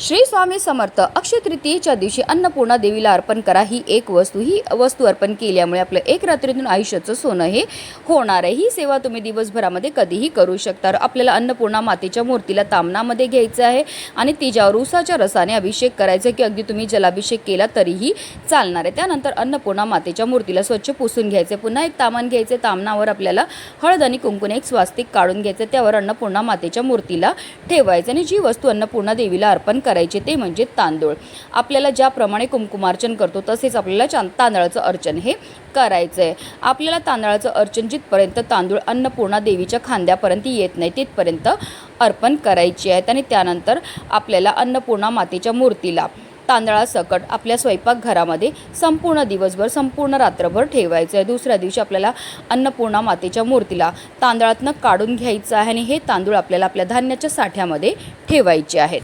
श्री स्वामी समर्थ. अक्षय तृतीयेच्या दिवशी अन्नपूर्णा देवीला अर्पण करा. ही वस्तू अर्पण केल्यामुळे आपलं एक रात्रीतून आयुष्याचं सोनं हे होणार आहे. ही सेवा तुम्ही दिवसभरामध्ये कधीही करू शकता. आपल्याला अन्नपूर्णा मातेच्या मूर्तीला तामनामध्ये घ्यायचं आहे आणि तिच्यावर उसाच्या रसाने अभिषेक करायचा, की अगदी तुम्ही जलाभिषेक केला तरीही चालणार आहे. त्यानंतर अन्नपूर्णा मातेच्या मूर्तीला स्वच्छ पुसून घ्यायचे. पुन्हा एक तामन घ्यायचे. तामनावर आपल्याला हळद आणि कुंकुने एक स्वास्तिक काढून घ्यायचं. त्यावर अन्नपूर्णा मातेच्या मूर्तीला ठेवायचं आणि जी वस्तू अन्नपूर्णा देवीला अर्पण करायचे ते म्हणजे तांदूळ. आपल्याला ज्याप्रमाणे कुंकुमार्चन करतो तसेच आपल्याला तांदळाचं अर्चन हे करायचं आहे. आपल्याला तांदळाचं अर्चन जिथपर्यंत तांदूळ अन्नपूर्णा देवीच्या खांद्यापर्यंत येत नाही तिथपर्यंत अर्पण करायचे आहेत. आणि त्यानंतर आपल्याला अन्नपूर्णा मातेच्या मूर्तीला तांदळासकट आपल्या स्वयंपाकघरामध्ये संपूर्ण दिवसभर संपूर्ण रात्रभर ठेवायचं आहे. दुसऱ्या दिवशी आपल्याला अन्नपूर्णा मातेच्या मूर्तीला तांदळातनं काढून घ्यायचं आहे आणि हे तांदूळ आपल्याला आपल्या धान्याच्या साठ्यामध्ये ठेवायचे आहेत.